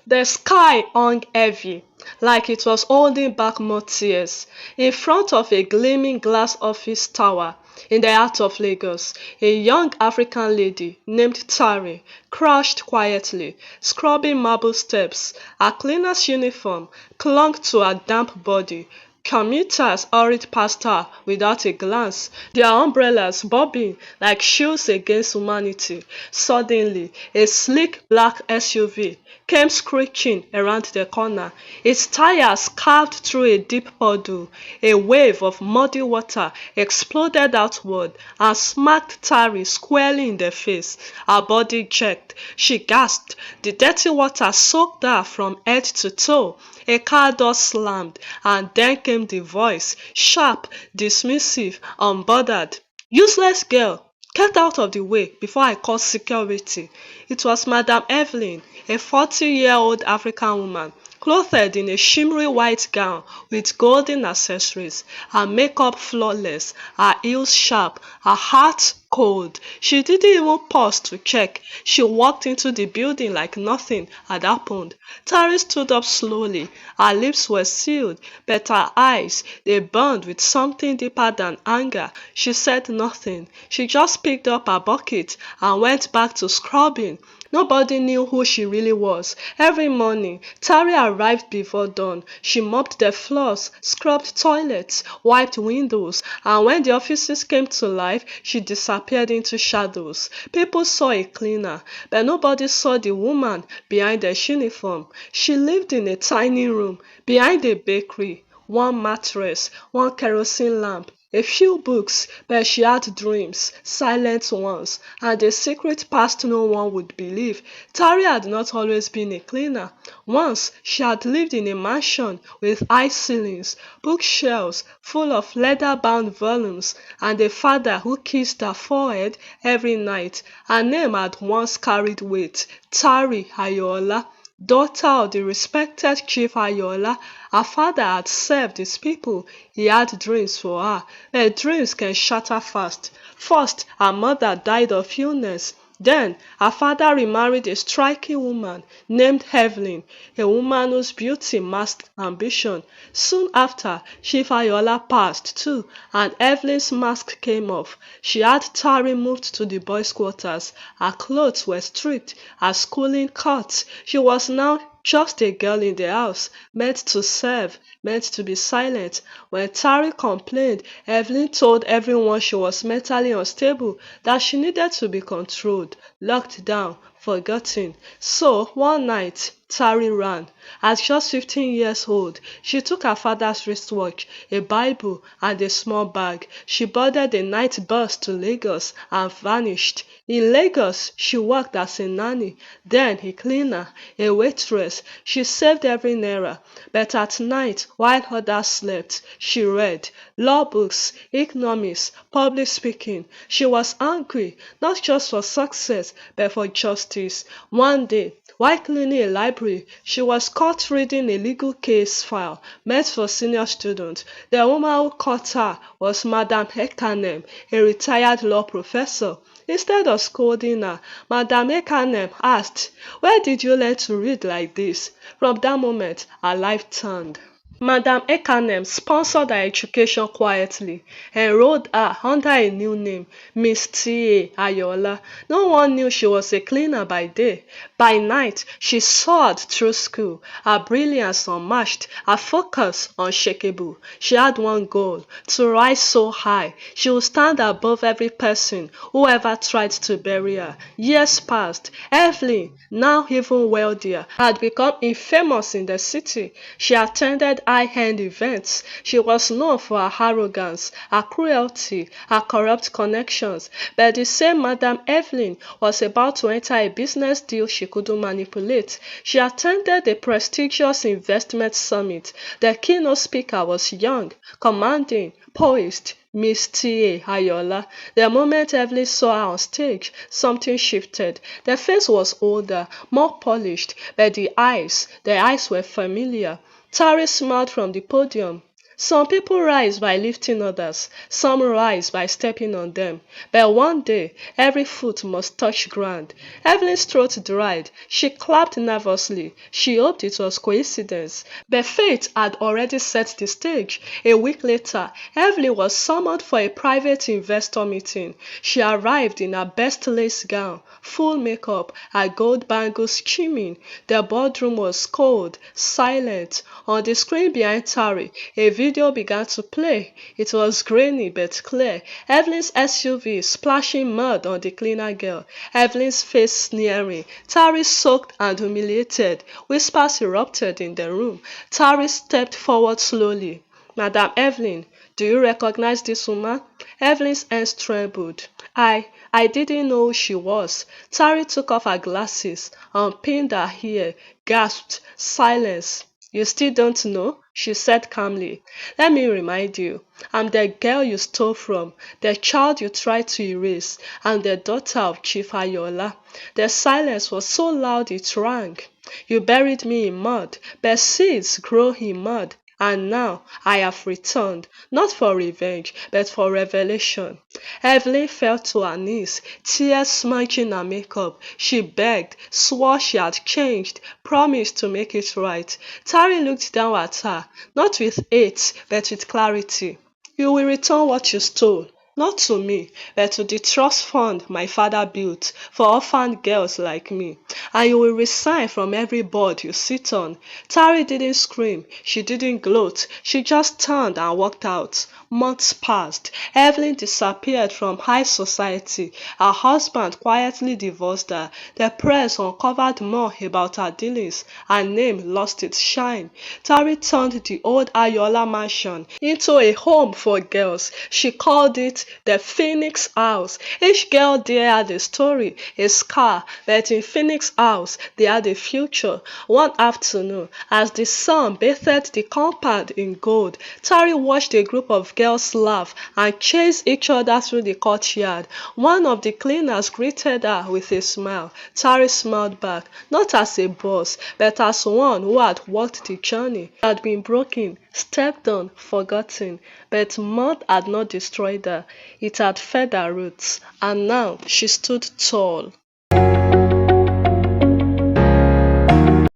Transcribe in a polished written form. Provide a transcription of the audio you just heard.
The sky hung heavy, like it was holding back more tears. In front of a gleaming glass office tower in the heart of Lagos, a young African lady named Tari crouched quietly, scrubbing marble steps. Her cleaner's uniform clung to her damp body. Commuters hurried past her without a glance, their umbrellas bobbing like shields against humanity. Suddenly, a sleek black SUV came screeching around the corner, its tires carved through a deep puddle. A wave of muddy water exploded outward and smacked Tari squarely in the face. Her body jerked. She gasped. The dirty water soaked her from head to toe. A car door slammed, and then came the voice, sharp, dismissive, unbothered. "Useless girl! Get out of the way before I call security." It was Madam Evelyn, a 40-year-old African woman, clothed in a shimmery white gown with golden accessories, her makeup flawless, her heels sharp, her heart cold. She didn't even pause to check. She walked into the building like nothing had happened. Tari stood up slowly. Her lips were sealed, but her eyes, they burned with something deeper than anger. She said nothing. She just picked up her bucket and went back to scrubbing. Nobody knew who she really was. Every morning, Tari arrived before dawn. She mopped the floors, scrubbed toilets, wiped windows, and when the offices came to life, she disappeared into shadows. People saw a cleaner, but nobody saw the woman behind the uniform. She lived in a tiny room behind a bakery, one mattress, one kerosene lamp, a few books, but she had dreams, silent ones, and a secret past no one would believe. Tari had not always been a cleaner. Once, she had lived in a mansion with high ceilings, bookshelves full of leather-bound volumes, and a father who kissed her forehead every night. Her name had once carried weight, Tari Ayola, daughter of the respected Chief Ayola. Her father had served his people. He had dreams for her, but dreams can shatter fast. First, her mother died of illness. Then, her father remarried a striking woman named Evelyn, a woman whose beauty masked ambition. Soon after, Chief Ayola passed too, and Evelyn's mask came off. She had Tari moved to the boys' quarters. Her clothes were stripped, her schooling cut. She was now just a girl in the house, meant to serve, meant to be silent. When Tari complained, Evelyn told everyone she was mentally unstable, that she needed to be controlled, locked down, forgotten. So, one night, Tari ran. At just 15 years old, she took her father's wristwatch, a Bible, and a small bag. She boarded a night bus to Lagos and vanished. In Lagos, she worked as a nanny, then a cleaner, a waitress. She saved every naira, but at night, while others slept, she read law books, economics, public speaking. She was angry, not just for success, but for justice. One day, while cleaning a library, she was caught reading a legal case file meant for senior students. The woman who caught her was Madam Ekanem, a retired law professor. Instead of scolding her, Madam Ekanem asked, "Where did you learn to read like this?" From that moment, her life turned. Madam Ekanem sponsored her education quietly, enrolled her under a new name, Miss T.A. Ayola. No one knew she was a cleaner by day. By night, she soared through school, her brilliance unmatched, her focus unshakable. She had one goal, to rise so high she would stand above every person who ever tried to bury her. Years passed. Evelyn, now even wealthier, had become infamous in the city. She attended high-end events. She was known for her arrogance, her cruelty, her corrupt connections. But the same Madam Evelyn was about to enter a business deal she couldn't manipulate. She attended a prestigious investment summit. The keynote speaker was young, commanding, poised, Miss T.A. Ayola. The moment Evelyn saw her on stage, something shifted. The face was older, more polished, but the eyes were familiar. Tari smiled from the podium. Some people rise by lifting others, some rise by stepping on them. But one day, every foot must touch ground. Evelyn's throat dried. She clapped nervously. She hoped it was coincidence. But fate had already set the stage. A week later, Evelyn was summoned for a private investor meeting. She arrived in her best lace gown, full makeup, her gold bangles streaming. The boardroom was cold, silent. On the screen behind Tari, a video began to play. It was grainy but clear. Evelyn's SUV splashing mud on the cleaner girl. Evelyn's face sneering. Tari soaked and humiliated. Whispers erupted in the room. Tari stepped forward slowly. Madam Evelyn, do you recognize this woman? Evelyn's hands trembled. I didn't know who she was. Tari took off her glasses, unpinned her hair, gasped. Silence. You still don't know? She said calmly. Let me remind you, I'm the girl you stole from, the child you tried to erase, and the daughter of Chief Ayola. The silence was so loud it rang. You buried me in mud, but seeds grow in mud. And now I have returned, not for revenge, but for revelation. Evelyn fell to her knees, tears smudging her makeup. She begged, swore she had changed, promised to make it right. Tari looked down at her, not with hate, but with clarity. You will return what you stole. Not to me, but to the trust fund my father built for orphan girls like me. And you will resign from every board you sit on. Tari didn't scream. She didn't gloat. She just turned and walked out. Months passed. Evelyn disappeared from high society. Her husband quietly divorced her. The press uncovered more about her dealings. Her name lost its shine. Tari turned the old Ayola mansion into a home for girls. She called it the Phoenix House. Each girl there had a story, a scar, but in Phoenix House they had a future. One afternoon, as the sun bathed the compound in gold, Tari watched a group of girls laugh and chase each other through the courtyard. One of the cleaners greeted her with a smile. Tari smiled back, not as a boss, but as one who had walked the journey, had been broken, stepped on, forgotten. But mud had not destroyed her. It had fed her roots, and now she stood tall.